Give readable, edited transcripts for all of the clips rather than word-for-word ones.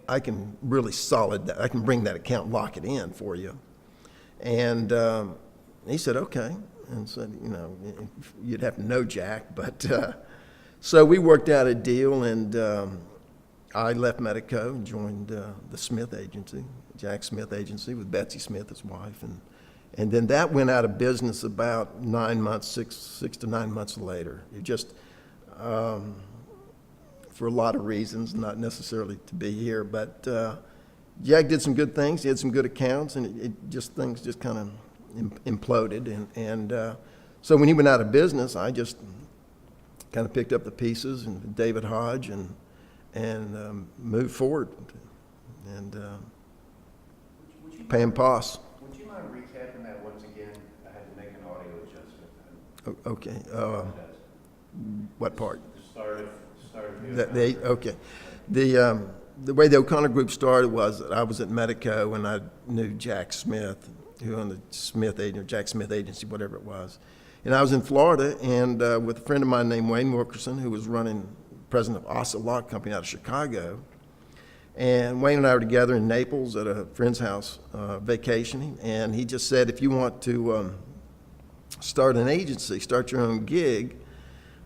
I can really solid that. I can bring that account, lock it in for you. And he said, okay. And said, you know, you'd have to know Jack. But so we worked out a deal, and I left Medico and joined the Smith Agency, Jack Smith Agency, with Betsy Smith, his wife. And then that went out of business about 9 months, six to 9 months later. It just, for a lot of reasons, not necessarily to be here, but Jack did some good things. He had some good accounts, and things just kind of imploded. And so when he went out of business, I just kind of picked up the pieces and David Hodge and moved forward. And Pam Poss. Would you mind recapping that once again? I had to make an audio adjustment. Okay. What part? The start of Okay. The way the O'Connor Group started was that I was at Medico and I knew Jack Smith, who owned the Smith Agency, Jack Smith Agency, whatever it was. And I was in Florida and with a friend of mine named Wayne Wilkerson, who was president of Asa Law Company out of Chicago. And Wayne and I were together in Naples at a friend's house vacationing. And he just said, if you want to start an agency, start your own gig,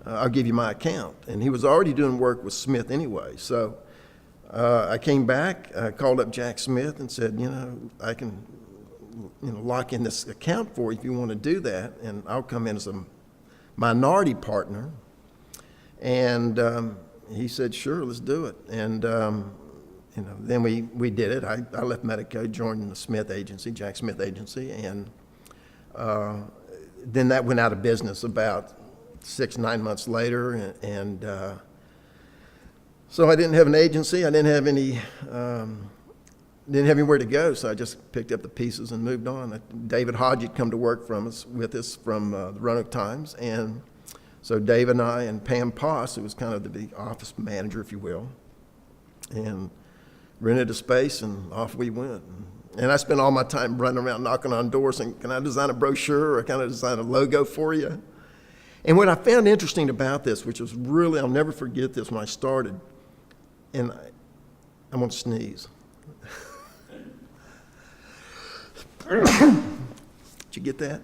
I'll give you my account. And he was already doing work with Smith anyway. So I came back, I called up Jack Smith and said, you know, I can lock in this account for you if you want to do that, and I'll come in as a minority partner. And he said, sure, let's do it. And then we did it. I left Medico, joined the Smith Agency, Jack Smith Agency, and then that went out of business about 9 months later, and so I didn't have an agency. I didn't have anywhere to go, so I just picked up the pieces and moved on. David Hodge had come to work with us from the Roanoke Times, and so Dave and I and Pam Poss, who was kind of the office manager, if you will, and rented a space, and off we went. And I spent all my time running around knocking on doors saying, can I design a brochure, or can I design a logo for you? And what I found interesting about this, which was really, I'll never forget this when I started, and I'm going to sneeze. Did you get that?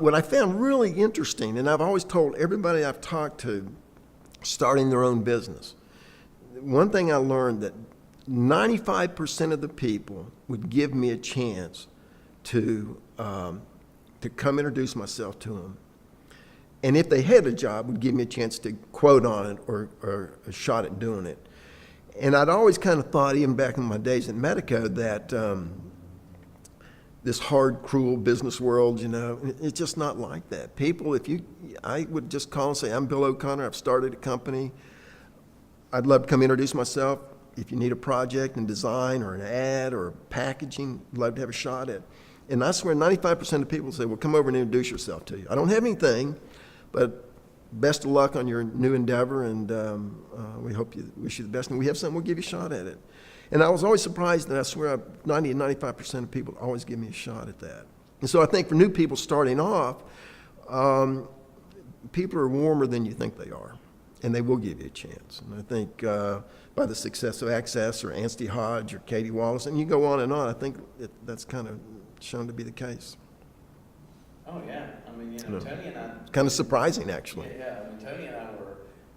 What I found really interesting, and I've always told everybody I've talked to starting their own business, one thing I learned that 95% of the people would give me a chance to come introduce myself to them. And if they had a job, would give me a chance to quote on it or a shot at doing it. And I'd always kind of thought, even back in my days at Medico, that this hard, cruel business world, it's just not like that. People, I would just call and say, I'm Bill O'Connor, I've started a company. I'd love to come introduce myself. If you need a project and design or an ad or packaging, I'd love to have a shot at. And I swear 95% of people say, well, come over and introduce yourself to you. I don't have anything, but best of luck on your new endeavor, and wish you the best. And we have something, we'll give you a shot at it. And I was always surprised that I swear 90 and 95% of people always give me a shot at that. And so I think for new people starting off, people are warmer than you think they are, and they will give you a chance. And I think by the success of Access or Anstey Hodge or Katie Wallace, and you go on, I think that's kind of shown to be the case. Oh, yeah. I mean, Tony and I... Kind of surprising, actually. Yeah. I mean, Tony and I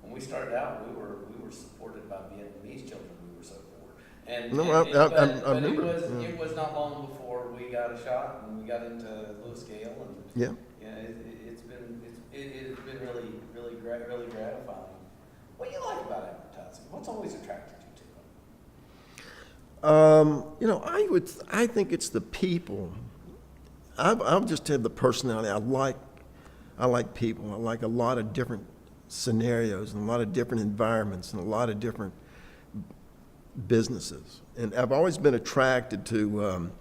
when we started out, we were supported by Vietnamese children. We were so poor. I remember. It was not long before we got a shot and we got into Lewis Gale, and it's been really, really gratifying. What do you like about advertising? What's always attracted you to it? I think it's the people. I've just had the personality. I like people. I like a lot of different scenarios and a lot of different environments and a lot of different businesses. And I've always been attracted to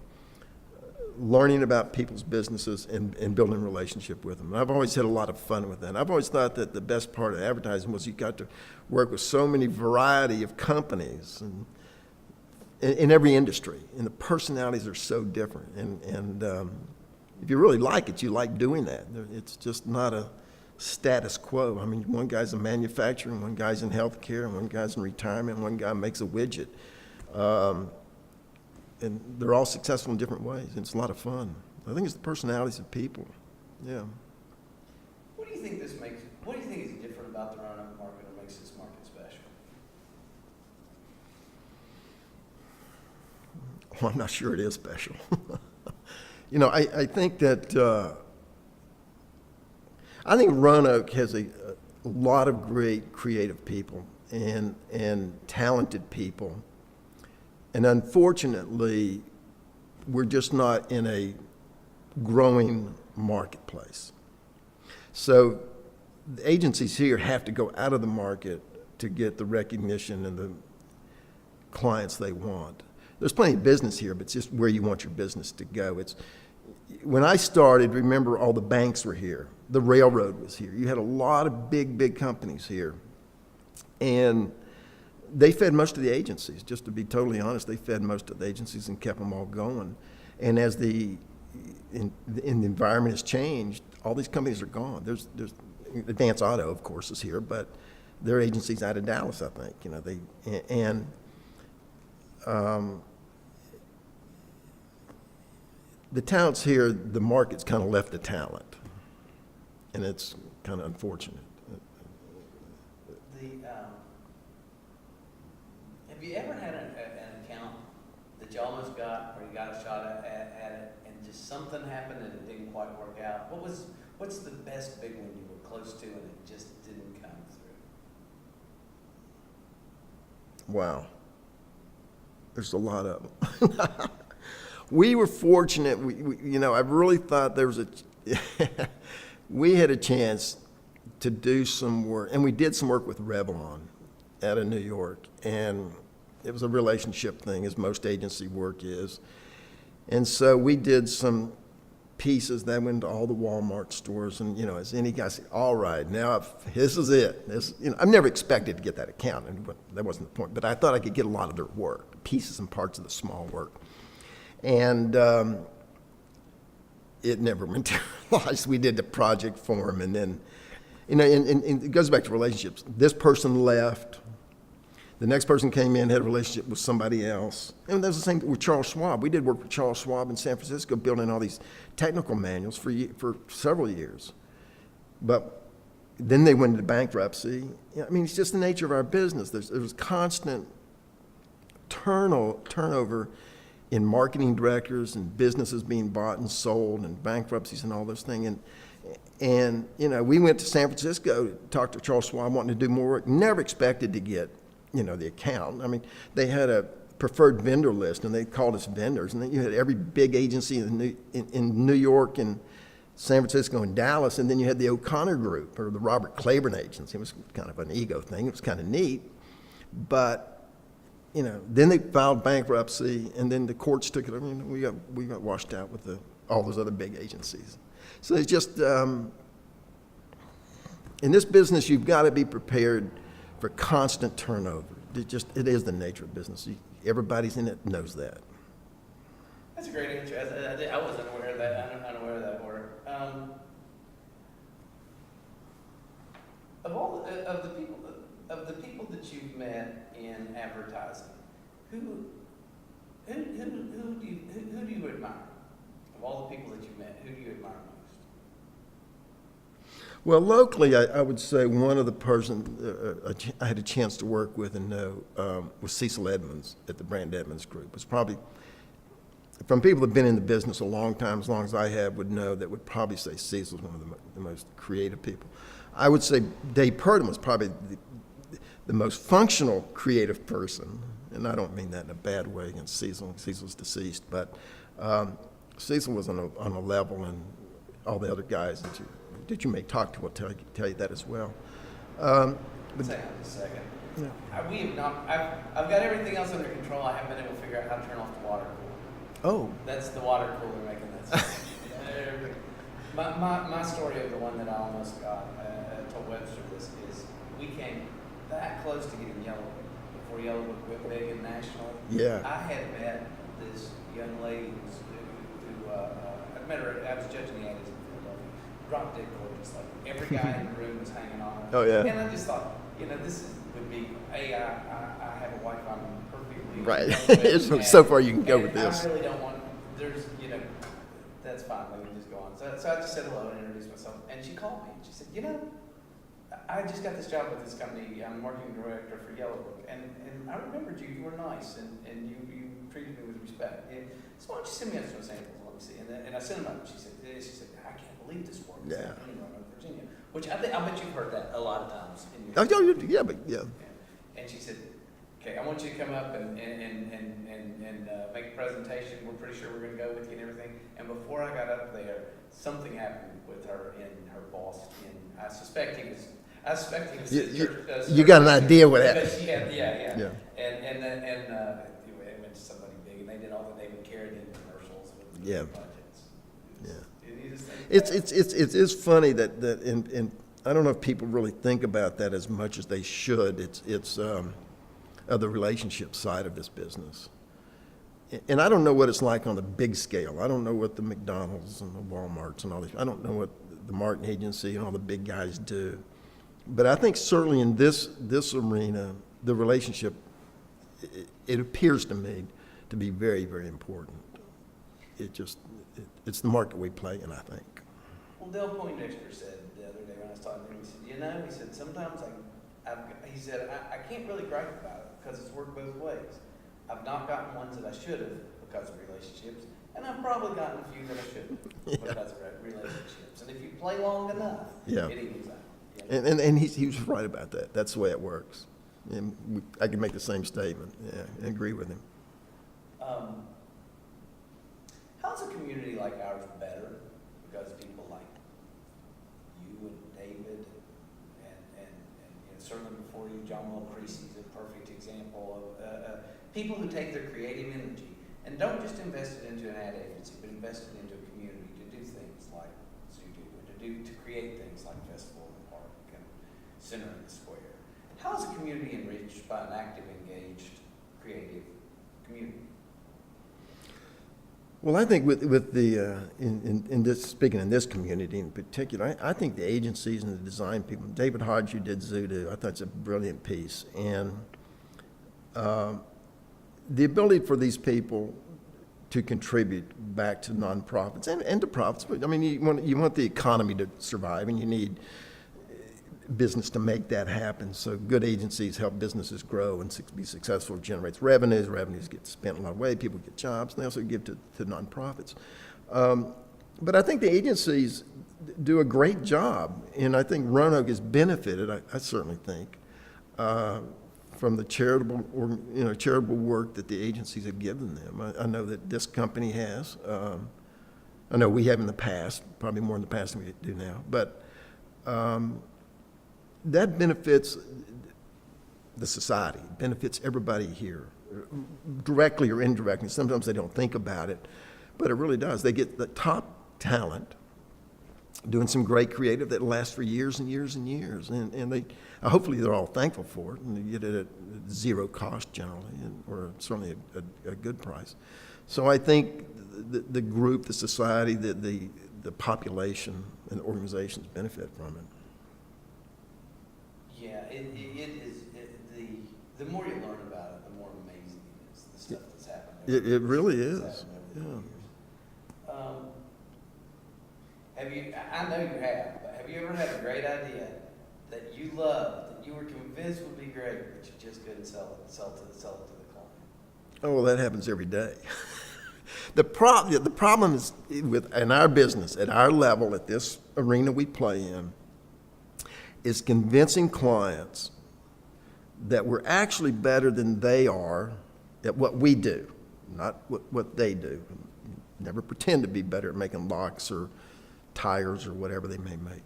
learning about people's businesses and building a relationship with them. And I've always had a lot of fun with that. I've always thought that the best part of advertising was you got to work with so many variety of companies and in every industry, and the personalities are so different. And if you really like it, you like doing that. It's just not a status quo. I mean, one guy's in manufacturing, one guy's in healthcare, and one guy's in retirement, and one guy makes a widget. And they're all successful in different ways. And it's a lot of fun. I think it's the personalities of people. Yeah. What do you think what do you think is different about the Roanoke market or makes this market special? Well, I'm not sure it is special. You know, I think that, I think Roanoke has a lot of great creative people and talented people. And unfortunately, we're just not in a growing marketplace. So the agencies here have to go out of the market to get the recognition and the clients they want. There's plenty of business here, but it's just where you want your business to go. When I started, remember, all the banks were here. The railroad was here. You had a lot of big companies here. And they fed most of the agencies. Just to be totally honest, they fed most of the agencies and kept them all going. And as the environment has changed, all these companies are gone. There's Advance Auto, of course, is here, but their agency's out of Dallas, I think. You know, the talent's here. The market's kind of left the talent, and it's kind of unfortunate. Have you ever had an account that you almost got, or you got a shot at it, and just something happened and it didn't quite work out? What's the best big one you were close to and it just didn't come through? Wow. There's a lot of them. We were fortunate. You know, I really thought there was we had a chance to do some work, and we did some work with Revlon out of New York, and it was a relationship thing, as most agency work is. And so we did some pieces that went to all the Walmart stores, and, you know, as any guy said, all right, now this is it. You know, I've never expected to get that account, and that wasn't the point, but I thought I could get a lot of their work, pieces and parts of the small work. And it never materialized. We did the project for them, and then, you know, and it goes back to relationships. This person left. The next person came in, had a relationship with somebody else. And that was the same with Charles Schwab. We did work with Charles Schwab in San Francisco, building all these technical manuals for several years. But then they went into bankruptcy. I mean, it's just the nature of our business. There's constant turnover in marketing directors and businesses being bought and sold and bankruptcies and all those things. And you know, we went to San Francisco to talk to Charles Schwab, wanting to do more work. Never expected to get, you know, the account. I mean, they had a preferred vendor list, and they called us vendors. And then you had every big agency in New York and San Francisco and Dallas, and then you had the O'Connor Group, or the Robert Claiborne Agency. It was kind of an ego thing. It was kind of neat. But, you know, then they filed bankruptcy, and then the courts took it. I mean, we got washed out with all those other big agencies. So it's just, in this business, you've got to be prepared for constant turnover. It is the nature of business. Everybody's in it knows that. That's a great answer. I wasn't aware of that. I'm unaware of that word. Of the people that you've met in advertising, who do you admire? Of all the people that you've met, who do you admire most? Well, locally, I would say one of the persons I had a chance to work with and know was Cecil Edmonds at the Brand Edmonds Group. It's probably, from people that have been in the business a long time, as long as I have, would know, that would probably say Cecil's one of the most creative people. I would say Dave Purdom was probably the most functional creative person, and I don't mean that in a bad way against Cecil. Cecil's deceased, but Cecil was on a level, and all the other guys that you may talk to will tell you that as well. But hang on just a second. Yeah. I've got everything else under control. I haven't been able to figure out how to turn off the water cooler. Oh. That's the water cooler making that sound. My story of the one that I almost got, told Webster this, is we came that close to getting Yellow Book before Yellow Book went big and national. Yeah. I had met this young lady who I met her. I was judging the Andes in Philadelphia. drop dead gorgeous. Like every guy in the room was hanging on it. Oh, yeah. And I just thought, would be, hey, I have a wife I'm perfectly Right. with, So- so far you can go and with this. I really don't want, that's fine, let me just go on. So I just said hello and introduced myself, and she called me, and she said, I just got this job with this company, I'm marketing director for Yellow Book, and I remembered you, you were nice, and you treated me with respect. And so why don't you send me out some samples, let me see. And I sent them out, and she said, I can't believe this works. Yeah. In Roanoke, Virginia. Which I bet you've heard that a lot of times. In Oh, your yeah, but yeah. And she said, okay, I want you to come up and make a presentation. We're pretty sure we're going to go with you and everything. And before I got up there, something happened with her and her boss. And I suspect he was. You got an idea what happened. Yeah. Yeah. And it went to somebody big, and they did all the David Carradine commercials with Yeah. budgets. Yeah. You just think It is funny that in I don't know if people really think about that as much as they should. It's the relationship side of this business. And I don't know what it's like on the big scale. I don't know what the McDonald's and the Walmarts and all these, I don't know what the Martin Agency and all the big guys do. But I think certainly in this arena, the relationship, it appears to me to be very, very important. It's the market we play in, I think. Well, Dale Poindexter said the other day when I was talking to him, he said, sometimes I can't really gripe about it because it's worked both ways. I've not gotten ones that I should have because of relationships, and I've probably gotten a few that I shouldn't because of relationships. And if you play long enough, Yeah. it evens out. And he was right about that. That's the way it works. And I can make the same statement. Yeah, I agree with him. How's a community like ours better because people like you and David and certainly before you, John Will Creasy is a perfect example of people who take their creative energy and don't just invest it into an ad agency, but invest it into a community to do things like you do, and to create things like Festival in the Park and Center in the Square. How is a community enriched by an active, engaged, creative community? Well, I think with the in this, speaking in this community in particular, I think the agencies and the design people, David Hodge, who did Zudu, I thought it's a brilliant piece, and the ability for these people to contribute back to nonprofits and to profits. I mean, you want the economy to survive, and you need business to make that happen. So good agencies help businesses grow and be successful. It generates revenues. Revenues get spent a lot of ways. People get jobs, and they also give to nonprofits. But I think the agencies do a great job, and I think Roanoke has benefited, I certainly think, from the charitable work that the agencies have given them. I know that this company has. I know we have in the past, probably more in the past than we do now. But that benefits the society, benefits everybody here, directly or indirectly. Sometimes they don't think about it, but it really does. They get the top talent doing some great creative that lasts for years and years and years. And they, hopefully they're all thankful for it, and they get it at zero cost generally, or certainly a good price. So I think the group, the society, the population and organizations benefit from it. Yeah, it is, the more you learn about it, the more amazing it is, the stuff that's happened. It really is, yeah. I know you have, but have you ever had a great idea that you loved, that you were convinced would be great, but you just couldn't sell it to the client? Oh, well, that happens every day. The problem is in our business, at our level, at this arena we play in, is convincing clients that we're actually better than they are at what we do, not what they do. Never pretend to be better at making locks or tires or whatever they may make.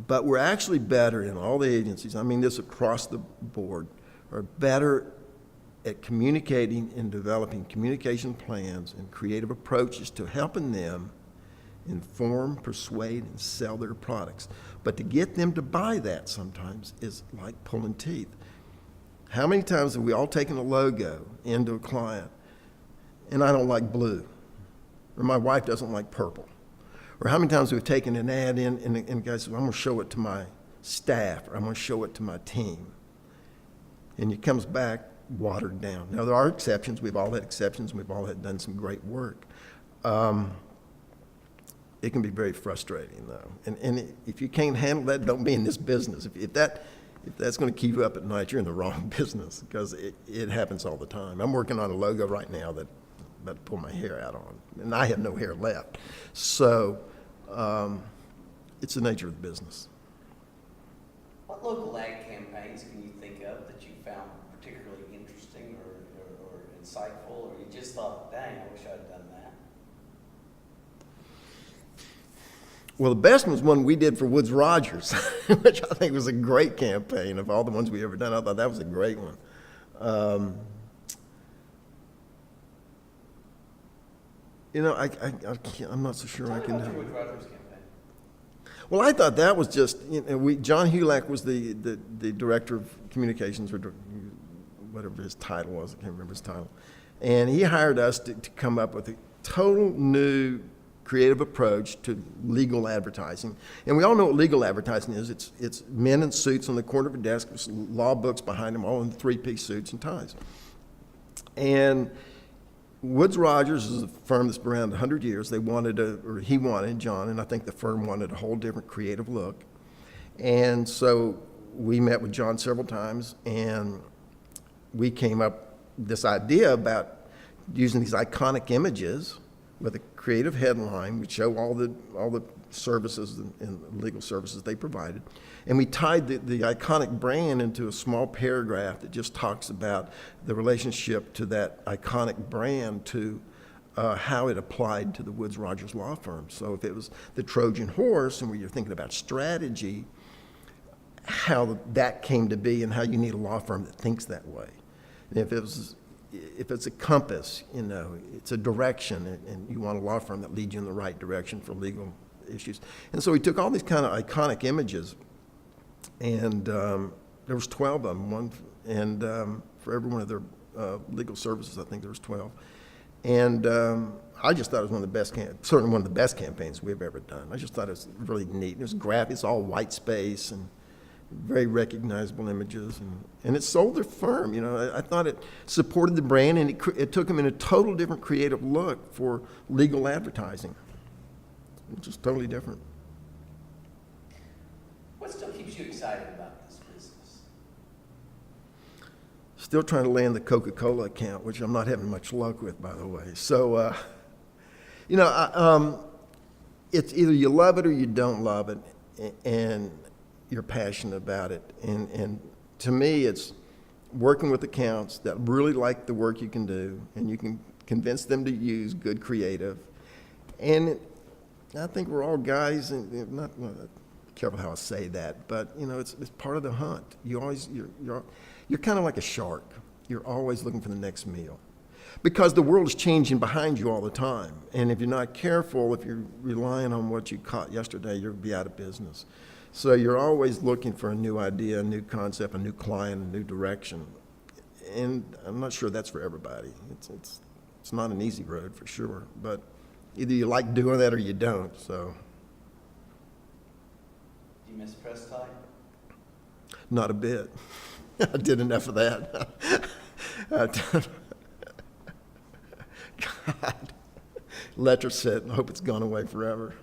But we're actually better in all the agencies, I mean this across the board, are better at communicating and developing communication plans and creative approaches to helping them inform, persuade, and sell their products. But to get them to buy that sometimes is like pulling teeth. How many times have we all taken a logo into a client, and I don't like blue, or my wife doesn't like purple, Or how many times we've taken an ad in and the guy says, well, I'm going to show it to my staff, or I'm going to show it to my team. And it comes back watered down. Now, there are exceptions. We've all had exceptions. We've all had done some great work. It can be very frustrating, though. And if you can't handle that, don't be in this business. If that's going to keep you up at night, you're in the wrong business, because it happens all the time. I'm working on a logo right now that I'm about to pull my hair out on, and I have no hair left. So it's the nature of the business. What local ag campaigns can you think of that you found particularly interesting or insightful, or you just thought, dang, I wish I'd done that? Well, the best was one we did for Woods Rogers, which I think was a great campaign. Of all the ones we ever done, I thought that was a great one. I can't, I'm not so sure I can. Tell me about your Woods Rogers campaign. Well, I thought that was just, John Hulak was the director of communications, or whatever his title was. I can't remember his title. And he hired us to come up with a total new creative approach to legal advertising. And we all know what legal advertising is. It's men in suits on the corner of a desk with law books behind them, all in three-piece suits and ties. And Woods Rogers is a firm that's been around 100 years. He wanted, John, and I think the firm wanted a whole different creative look. And so we met with John several times, and we came up with this idea about using these iconic images with a creative headline. We'd show all the services and legal services they provided. And we tied the iconic brand into a small paragraph that just talks about the relationship to that iconic brand to how it applied to the Woods Rogers law firm. So if it was the Trojan horse, and where you're thinking about strategy, how that came to be and how you need a law firm that thinks that way. And if it's a compass, it's a direction, and you want a law firm that leads you in the right direction for legal issues. And so we took all these kind of iconic images, and there was 12 of them, for every one of their legal services, I think there was 12. And I just thought it was certainly one of the best campaigns we've ever done. I just thought it was really neat. It was it's all white space and very recognizable images, and it sold their firm. I thought it supported the brand, and it took them in a total different creative look for legal advertising. It's just totally different. What still keeps you excited about this business? Still trying to land the Coca-Cola account, which I'm not having much luck with, by the way. So, it's either you love it or you don't love it, and you're passionate about it. And to me, it's working with accounts that really like the work you can do, and you can convince them to use good creative. And I think we're all guys, and not careful how I say that, but it's part of the hunt. You're kind of like a shark. You're always looking for the next meal, because the world is changing behind you all the time. And if you're not careful, if you're relying on what you caught yesterday, you'll be out of business. So you're always looking for a new idea, a new concept, a new client, a new direction. And I'm not sure that's for everybody. It's not an easy road for sure, but either you like doing that or you don't. So. Do you miss press time? Not a bit. I did enough of that. God. Letraset, I hope it's gone away forever.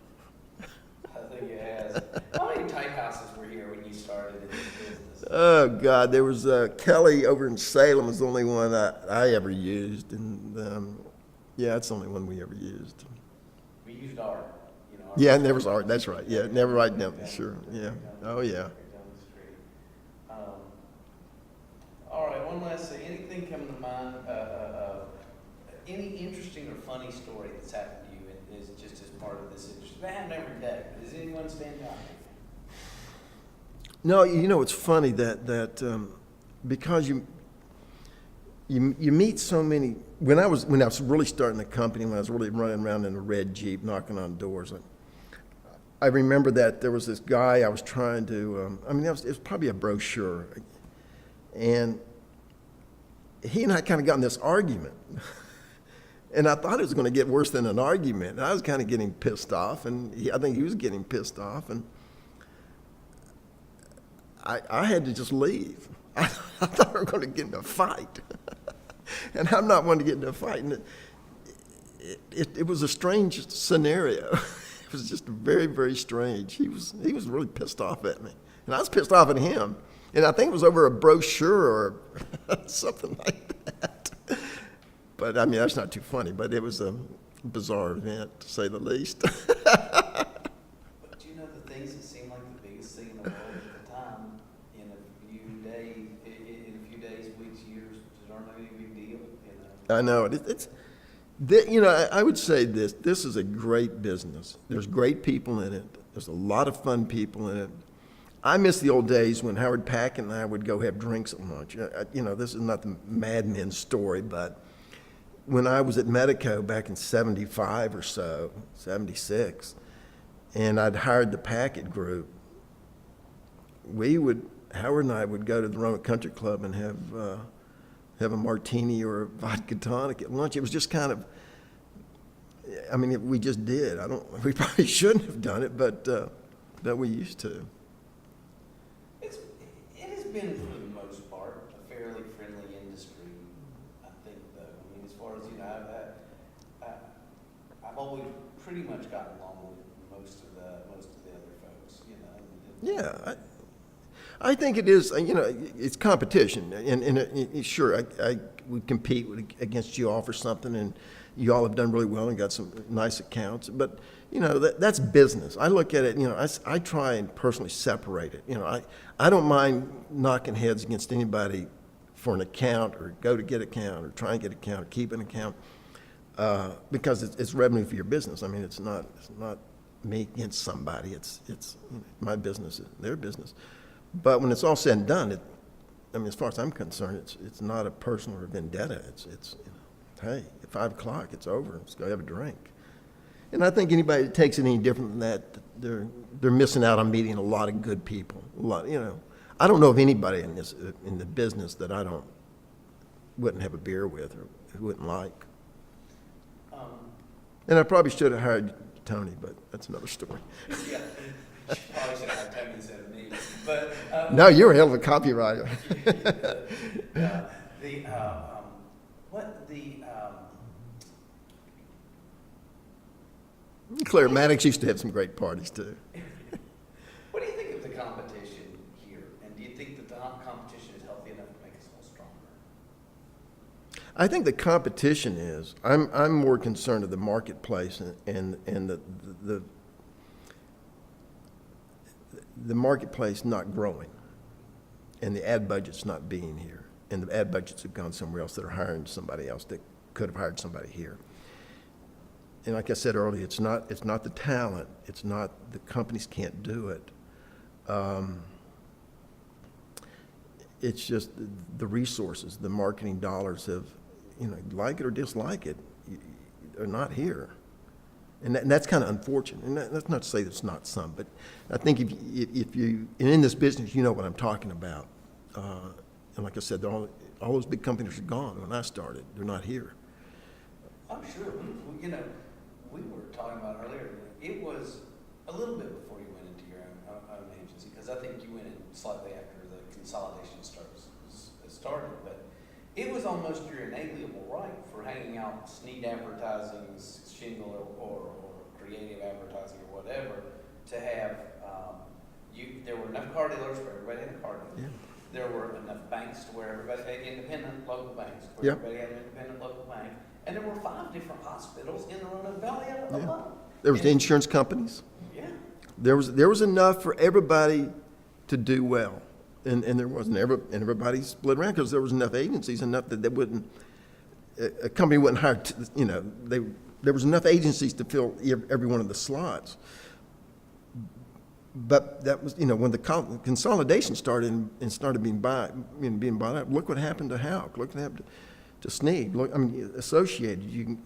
I think it has. How many type houses were here when you started in this business? Oh, God. There was Kelly over in Salem was the only one I ever used. And, it's the only one we ever used. We used art. Yeah, and there was art. That's right. Yeah, never right down. Sure. Yeah. Oh, yeah. All right, one last thing. Anything come to mind? Any interesting or funny story that's happened to you is just as part of this industry? That happen every day. Does anyone stand out? No, it's funny that because you meet so many. When I was really starting the company, when I was really running around in a red Jeep knocking on doors, I remember that there was this guy I was trying to. it was probably a brochure, and he and I kind of got in this argument. And I thought it was going to get worse than an argument. And I was kind of getting pissed off, and I think he was getting pissed off. And I had to just leave. I thought we were going to get in a fight. And I'm not one to get in a fight. And it was a strange scenario. It was just very, very strange. He was really pissed off at me. And I was pissed off at him. And I think it was over a brochure or something like that. But, I mean, that's not too funny. But it was a bizarre event, to say the least. But you know, the things that seemed like the biggest thing in the world at the time, in a few days, weeks, years, aren't any big deal, you know? I know. I would say this is a great business. There's great people in it. There's a lot of fun people in it. I miss the old days when Howard Pack and I would go have drinks at lunch. This is not the Mad Men story, but when I was at Medico back in 75 or so, 76, and I'd hired the Packett group, Howard and I would go to the Roanoke Country Club and have a martini or a vodka tonic at lunch. It was just kind of, we just did. We probably shouldn't have done it, but we used to. It has been, for the most part, a fairly friendly industry, I think, though. I mean, as far as, I've always pretty much gotten along with most of the other folks, Yeah, I think it is, it's competition. And sure, I would compete against you all for something, and you all have done really well and got some nice accounts. But, that's business. I look at it, I try and personally separate it. I don't mind knocking heads against anybody for an account or go to get an account or try and get an account or keep an account because it's revenue for your business. It's not me against somebody. It's my business, their business. But when it's all said and done, as far as I'm concerned, it's not a personal or vendetta. It's hey, at 5 o'clock, it's over. Let's go have a drink. And I think anybody that takes it any different than that, they're missing out on meeting a lot of good people. I don't know of anybody in the business that wouldn't have a beer with or who wouldn't like. And I probably should have hired Tony, but that's another story. Yeah, probably should have Tony instead of me. But no, you're a hell of a copywriter. Claire Maddox used to have some great parties too. What do you think of the competition here? And do you think that the competition is healthy enough to make us all stronger? I think the competition is. I'm more concerned of the marketplace and the marketplace not growing, and the ad budgets not being here, and the ad budgets have gone somewhere else that are hiring somebody else that could have hired somebody here. And like I said earlier, it's not the talent. It's not the companies can't do it. It's just the resources, the marketing dollars have, like it or dislike it, are not here. And that's kind of unfortunate. And that's not to say there's not some, but I think if you, and in this business, you know what I'm talking about. And like I said, all those big companies are gone when I started. They're not here. I'm sure. We were talking about earlier, it was a little bit before you went into your own agency, because I think you went in slightly after the consolidation started, but it was almost your inalienable right for hanging out Sneed Advertising's shingle or creative advertising or whatever to have, there were enough car dealers for everybody had a car dealer. Yeah. There were enough banks to where everybody had independent local banks, where everybody had an independent local bank. And there were 5 different hospitals in the Roanoke Valley alone. There was the insurance companies. Yeah. There was enough for everybody to do well, and there wasn't. And everybody split around because there was enough agencies, enough that a company wouldn't hire. There was enough agencies to fill every one of the slots. But that was, when the consolidation started and started being bought out. Look what happened to Houck. Look what happened to Sneed. Look, Associated.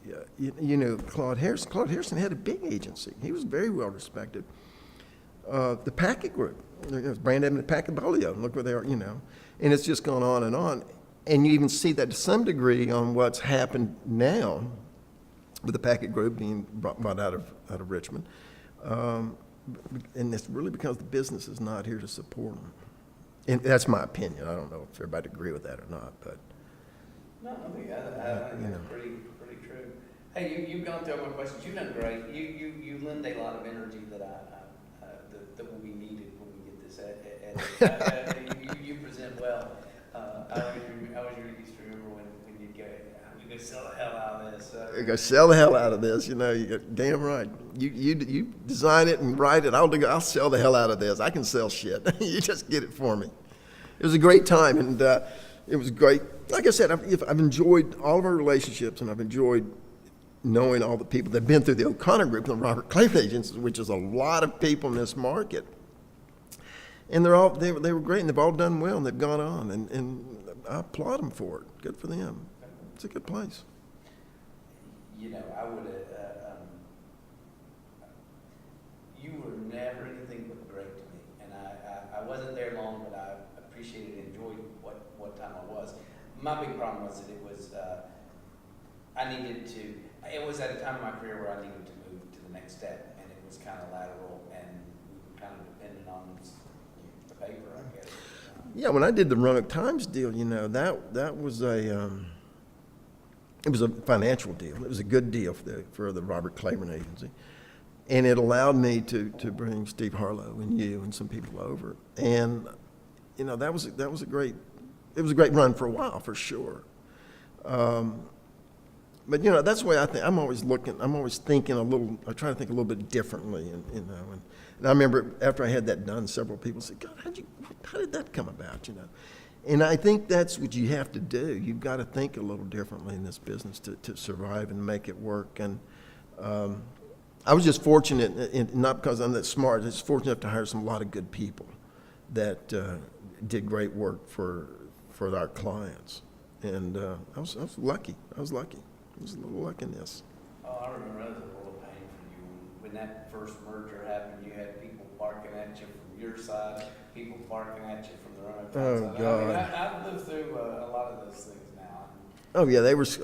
Claude Harrison. Claude Harrison had a big agency. He was very well respected. The Packett Group. It was Brand Edmond Packett Bolio. Look where they are. And it's just gone on. And you even see that to some degree on what's happened now with the Packet Group being brought out of Richmond. And it's really because the business is not here to support them. And that's my opinion. I don't know if everybody agree with that or not, but. No, I think that's pretty true. Hey, you've gone through all my questions. You've done great. You lend a lot of energy that that will be needed when we get this. You present well. I always used to remember when you'd go, we go sell the hell out of this. You go sell the hell out of this. You know, you go, damn right. You design it and write it. I'll sell the hell out of this. I can sell shit. You just get it for me. It was a great time, and it was great. Like I said, I've enjoyed all of our relationships, and I've enjoyed knowing all the people that have been through the O'Connor Group and the Robert Claiborne Agency, which is a lot of people in this market. And they were great, and they've all done well, and they've gone on, and I applaud them for it. Good for them. It's a good place. You know, I would you were never anything but great to me, and I wasn't there long, but I appreciated and enjoyed what time I was. My big problem was that it was, it was at a time in my career where I needed to move to the next step, and it was kind of lateral, and we were kind of dependent on the paper, I guess. Yeah, when I did the Roanoke Times deal, you know, that was it was a financial deal. It was a good deal for the Robert Claiborne Agency. And it allowed me to bring Steve Harlow and you and some people over. And, you know, it was a great run for a while, for sure. But, you know, that's the way I think. I'm always thinking I try to think a little bit differently, and you know. And I remember after I had that done, several people said, God, how did that come about, you know? And I think that's what you have to do. You've got to think a little differently in this business to survive and make it work. And I was just fortunate, and not because I'm that smart, just fortunate enough to hire a lot of good people that did great work for our clients. And I was lucky. I was lucky. It was a little luckiness. Oh, I remember that was a world of pain for you. When that first merger happened, you had people barking at you from your side, people barking at you from the Roanoke Oh, side. God. I've lived through a lot of those things now. Oh, yeah,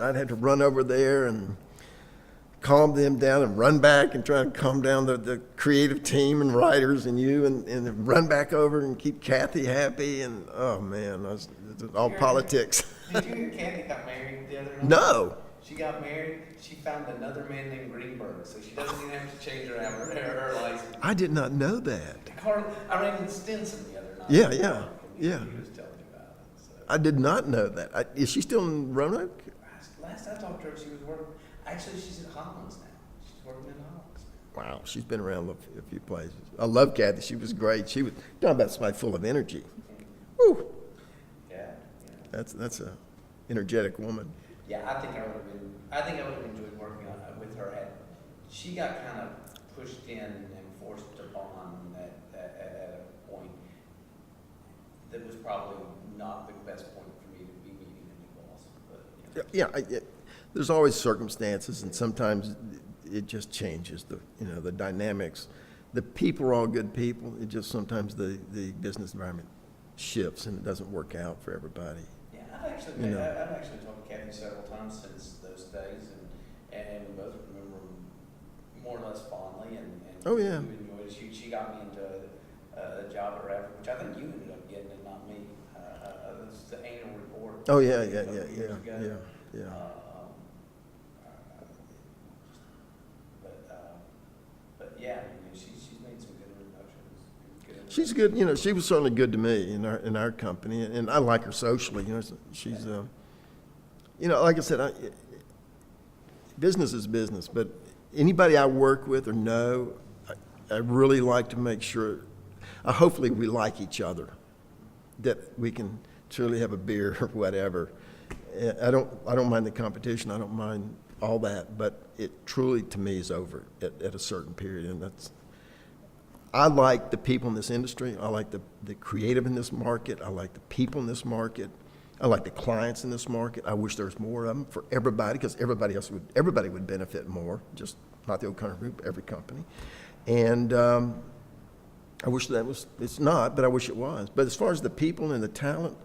I'd had to run over there and calm them down and run back and try to calm down the creative team and writers and you and run back over and keep Kathy happy. And, oh, man, it was all politics. Did you hear Kathy got married the other night? No. She got married. She found another man named Greenberg, so she doesn't even have to change her license. I did not know that. I ran into Stinson the other night. Yeah. He was telling me about it. So. I did not know that. Is she still in Roanoke? Last I talked to her, she was working. Actually, she's at Hollins now. She's working in Hollins. Wow, she's been around a few places. I love Kathy. She was great. She was talking about somebody full of energy. Woo. Yeah. That's a energetic woman. Yeah, I think I would have enjoyed working with her. She got kind of pushed in and forced to bond at a point that was probably not the best point for me to be meeting a new boss. But, you know. Yeah, there's always circumstances, and sometimes it just changes the dynamics. The people are all good people. It just sometimes the business environment shifts and it doesn't work out for everybody. Yeah, I've actually talked to Kathy several times since those days, and we both remember them more or less fondly. And Oh, yeah. You enjoyed it. She got me into a job at Rapid, which I think you ended up getting, and not me. It's the annual report. Oh, yeah. But yeah, I mean, she's made some good introductions. She's good. You know, she was certainly good to me in our company, and I like her socially. You know, she's, you know, like I said, business is business. But anybody I work with or know, I really like to make sure. Hopefully, we like each other, that we can truly have a beer or whatever. I don't mind the competition. I don't mind all that, but it truly, to me, is over at a certain period, and I like the people in this industry. I like the creative in this market. I like the people in this market. I like the clients in this market. I wish there was more of them for everybody, because everybody would benefit more, just not the O'Connor Group, every company. And I wish it's not, but I wish it was. But as far as the people and the talent,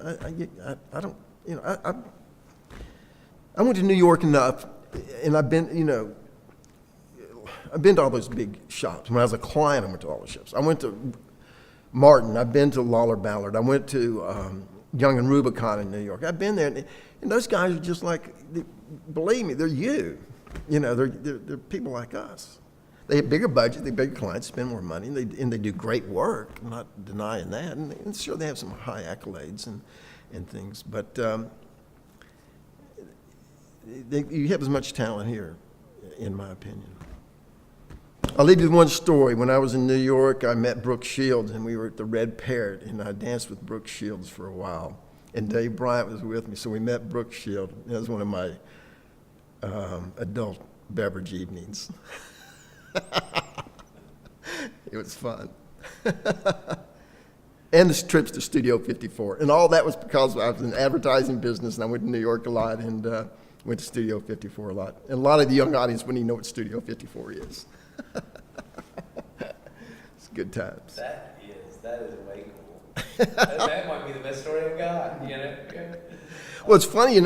I don't, you know, I went to New York enough and I've been, I've been to all those big shops. When I was a client, I went to all the shops. I went to Martin. I've been to Lawler Ballard. I went to Young and Rubicon in New York. I've been there, and those guys are just like, believe me, they're you. They're people like us. They have bigger budget, they have bigger clients, spend more money, and they do great work. I'm not denying that. And sure, they have some high accolades and things, but you have as much talent here, in my opinion. I'll leave you with one story. When I was in New York, I met Brooke Shields, and we were at the Red Parrot, and I danced with Brooke Shields for a while. And Dave Bryant was with me, so we met Brooke Shields. That was one of my adult beverage evenings. It was fun. And the trips to Studio 54. And all that was because I was in the advertising business, and I went to New York a lot, and went to Studio 54 a lot. And a lot of the young audience wouldn't even know what Studio 54 is. It's good times. That is way cool. That might be the best story I've got, Well, it's funny,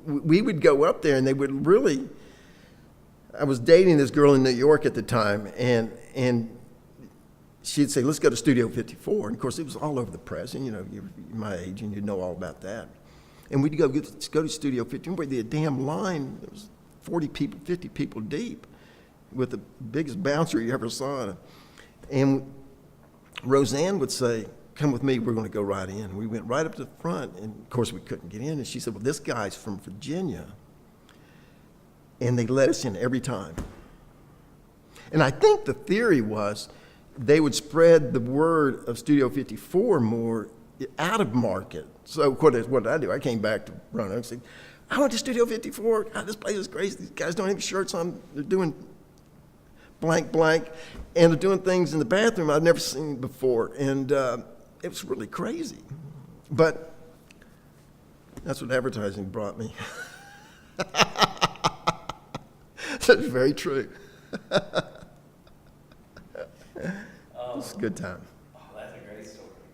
we would go up there, and they would really, I was dating this girl in New York at the time, and she'd say, let's go to Studio 54. And of course, it was all over the press, and you're my age, and you know all about that. And we'd go to Studio 54, where the damn line, there was 40 people, 50 people deep, with the biggest bouncer you ever saw. And Roseanne would say, come with me, we're going to go right in. We went right up to the front, and of course we couldn't get in. And she said, well, this guy's from Virginia. And they let us in every time. And I think the theory was they would spread the word of Studio 54 more out of market. So what did I do? I came back to Roanoke and said, I went to Studio 54. God, this place is crazy. These guys don't have shirts on. They're doing blank, blank, and they're doing things in the bathroom I'd never seen before. And it was really crazy. But that's what advertising brought me. That's very true. It's a good time.